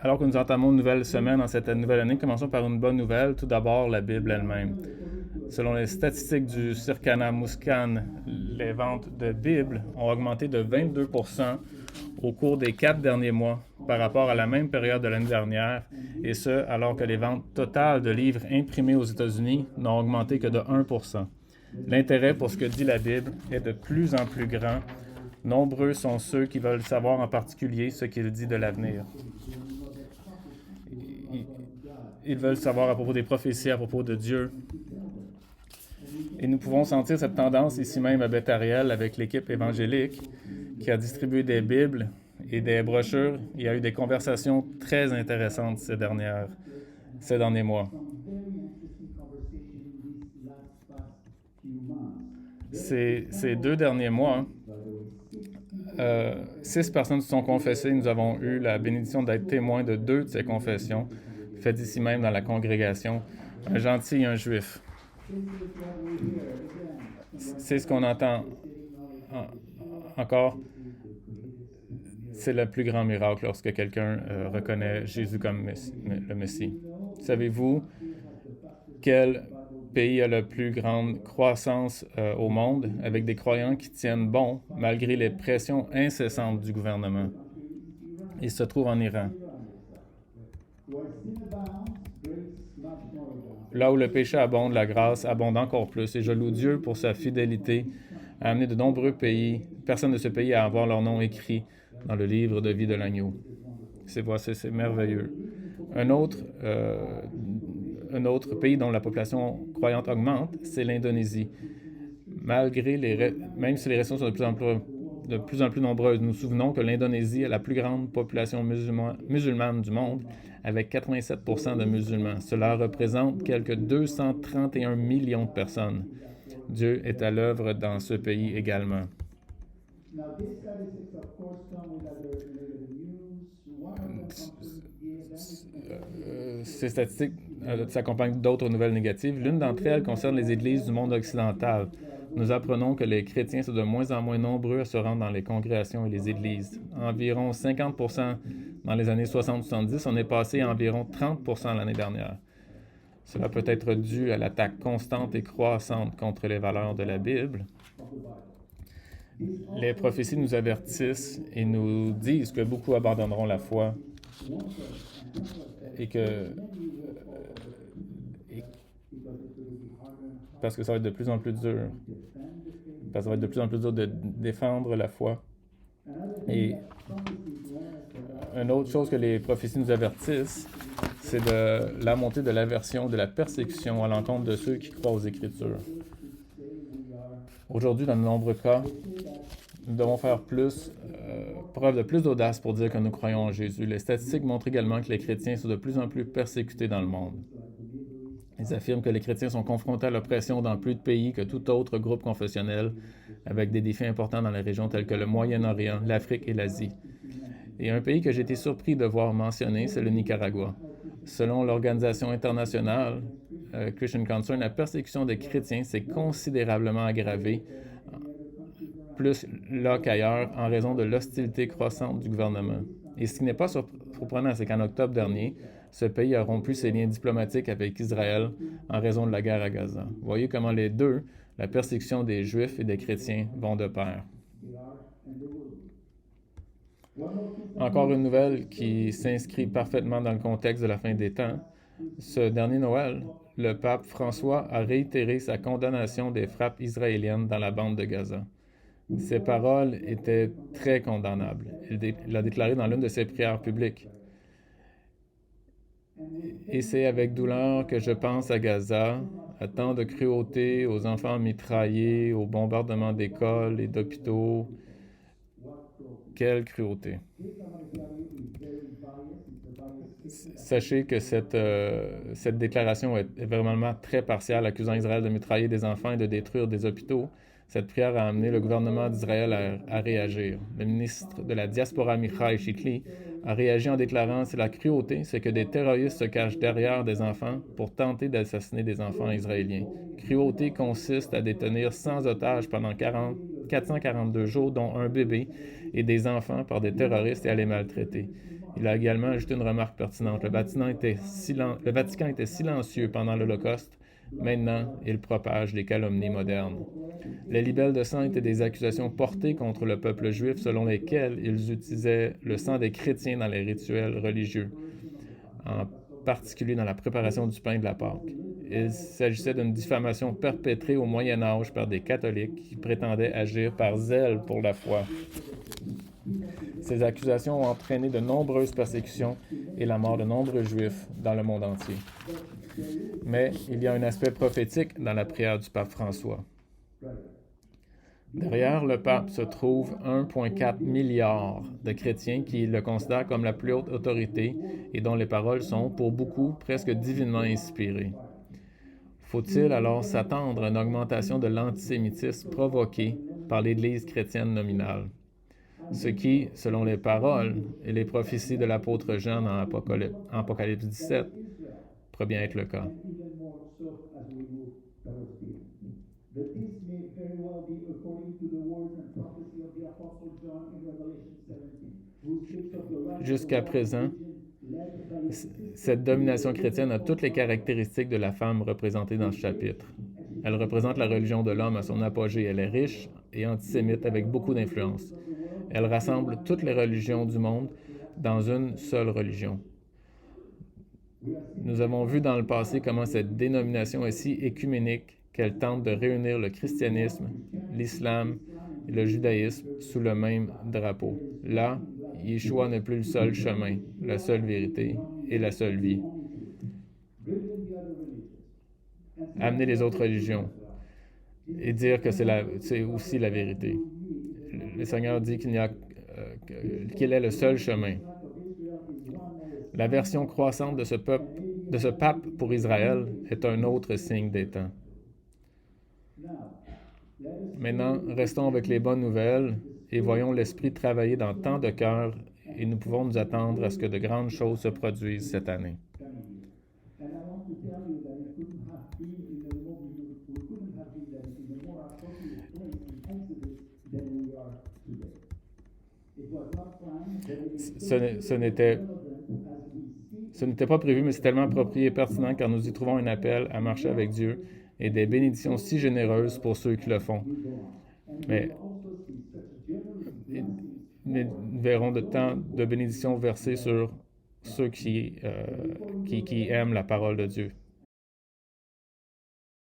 Alors que nous entamons une nouvelle semaine en cette nouvelle année, commençons par une bonne nouvelle. Tout d'abord, la Bible elle-même. Selon les statistiques du Circana Muscan, les ventes de Bibles ont augmenté de 22% au cours des 4 derniers mois par rapport à la même période de l'année dernière, et ce, alors que les ventes totales de livres imprimés aux États-Unis n'ont augmenté que de 1%. L'intérêt pour ce que dit la Bible est de plus en plus grand. Nombreux sont ceux qui veulent savoir en particulier ce qu'il dit de l'avenir. Ils veulent savoir à propos des prophéties, à propos de Dieu. Et nous pouvons sentir cette tendance ici même à Beth-Ariel avec l'équipe évangélique qui a distribué des Bibles et des brochures. Il y a eu des conversations très intéressantes ces derniers mois. Ces 2 derniers mois, 6 personnes se sont confessées. Nous avons eu la bénédiction d'être témoins de 2 de ces confessions, faites ici même dans la congrégation, un gentil et un juif. C'est ce qu'on entend encore. C'est le plus grand miracle lorsque quelqu'un reconnaît Jésus comme le Messie. Savez-vous quel pays a la plus grande croissance au monde, avec des croyants qui tiennent bon malgré les pressions incessantes du gouvernement? Il se trouve en Iran. Là où le péché abonde, la grâce abonde encore plus. Et je loue Dieu pour sa fidélité à amener de nombreux personnes de ce pays à avoir leur nom écrit dans le livre de vie de l'agneau. C'est merveilleux. Un autre pays dont la population croyante augmente, c'est l'Indonésie. Même si les restrictions sont de plus en plus nombreuses, nous nous souvenons que l'Indonésie a la plus grande population musulmane du monde, avec 87% de musulmans. Cela représente quelques 231 millions de personnes. Dieu est à l'œuvre dans ce pays également. Ces statistiques s'accompagnent d'autres nouvelles négatives. L'une d'entre elles concerne les églises du monde occidental. Nous apprenons que les chrétiens sont de moins en moins nombreux à se rendre dans les congrégations et les églises. Environ 50% dans les années 60-70, on est passé à environ 30% l'année dernière. Cela peut être dû à l'attaque constante et croissante contre les valeurs de la Bible. Les prophéties nous avertissent et nous disent que beaucoup abandonneront la foi et parce que ça va être de plus en plus dur. Parce que ça va être de plus en plus dur de défendre la foi. Et une autre chose que les prophéties nous avertissent, c'est de la montée de l'aversion, de la persécution à l'encontre de ceux qui croient aux Écritures. Aujourd'hui, dans de nombreux cas, nous devons faire preuve de plus d'audace pour dire que nous croyons en Jésus. Les statistiques montrent également que les chrétiens sont de plus en plus persécutés dans le monde. Ils affirment que les chrétiens sont confrontés à l'oppression dans plus de pays que tout autre groupe confessionnel, avec des défis importants dans les régions telles que le Moyen-Orient, l'Afrique et l'Asie. Et un pays que j'ai été surpris de voir mentionné, c'est le Nicaragua. Selon l'organisation internationale Christian Concern, la persécution des chrétiens s'est considérablement aggravée, plus là qu'ailleurs, en raison de l'hostilité croissante du gouvernement. Et ce qui n'est pas surprenant, c'est qu'en octobre dernier, ce pays a rompu ses liens diplomatiques avec Israël en raison de la guerre à Gaza. Vous voyez comment les deux, la persécution des Juifs et des chrétiens, vont de pair. Encore une nouvelle qui s'inscrit parfaitement dans le contexte de la fin des temps. Ce dernier Noël, le pape François a réitéré sa condamnation des frappes israéliennes dans la bande de Gaza. Ses paroles étaient très condamnables. Il l'a déclaré dans l'une de ses prières publiques. Et c'est avec douleur que je pense à Gaza, à tant de cruauté, aux enfants mitraillés, aux bombardements d'écoles et d'hôpitaux. Quelle cruauté! Sachez que cette déclaration est vraiment très partiale, accusant Israël de mitrailler des enfants et de détruire des hôpitaux. Cette prière a amené le gouvernement d'Israël à réagir. Le ministre de la diaspora, Michaï Chikli, a réagi en déclarant « C'est la cruauté, c'est que des terroristes se cachent derrière des enfants pour tenter d'assassiner des enfants israéliens. Cruauté consiste à détenir 100 otages pendant 442 jours, dont un bébé, et des enfants par des terroristes et à les maltraiter. Il a également ajouté une remarque pertinente. Le Vatican était silencieux pendant l'Holocauste. Maintenant, il propage des calomnies modernes. Les libelles de sang étaient des accusations portées contre le peuple juif selon lesquelles ils utilisaient le sang des chrétiens dans les rituels religieux, en particulier dans la préparation du pain de la Pâque. Il s'agissait d'une diffamation perpétrée au Moyen Âge par des catholiques qui prétendaient agir par zèle pour la foi. Ces accusations ont entraîné de nombreuses persécutions et la mort de nombreux juifs dans le monde entier. Mais il y a un aspect prophétique dans la prière du pape François. Derrière le pape se trouve 1,4 milliard de chrétiens qui le considèrent comme la plus haute autorité et dont les paroles sont, pour beaucoup, presque divinement inspirées. Faut-il alors s'attendre à une augmentation de l'antisémitisme provoquée par l'Église chrétienne nominale? Ce qui, selon les paroles et les prophéties de l'apôtre Jean dans Apocalypse 17, pourrait bien être le cas. Jusqu'à présent, cette domination chrétienne a toutes les caractéristiques de la femme représentée dans ce chapitre. Elle représente la religion de l'homme à son apogée. Elle est riche et antisémite avec beaucoup d'influence. Elle rassemble toutes les religions du monde dans une seule religion. Nous avons vu dans le passé comment cette dénomination est si écuménique qu'elle tente de réunir le christianisme, l'islam et le judaïsme sous le même drapeau. Là, Yeshua n'est plus le seul chemin, la seule vérité et la seule vie. Amener les autres religions et dire que c'est aussi la vérité. Le Seigneur dit qu'il est le seul chemin. La version croissante de ce pape pour Israël est un autre signe des temps. Maintenant, restons avec les bonnes nouvelles et voyons l'Esprit travailler dans tant de cœurs et nous pouvons nous attendre à ce que de grandes choses se produisent cette année. Ce n'était pas prévu, mais c'est tellement approprié et pertinent car nous y trouvons un appel à marcher avec Dieu et des bénédictions si généreuses pour ceux qui le font. Mais nous verrons tant de bénédictions versées sur ceux qui aiment la parole de Dieu.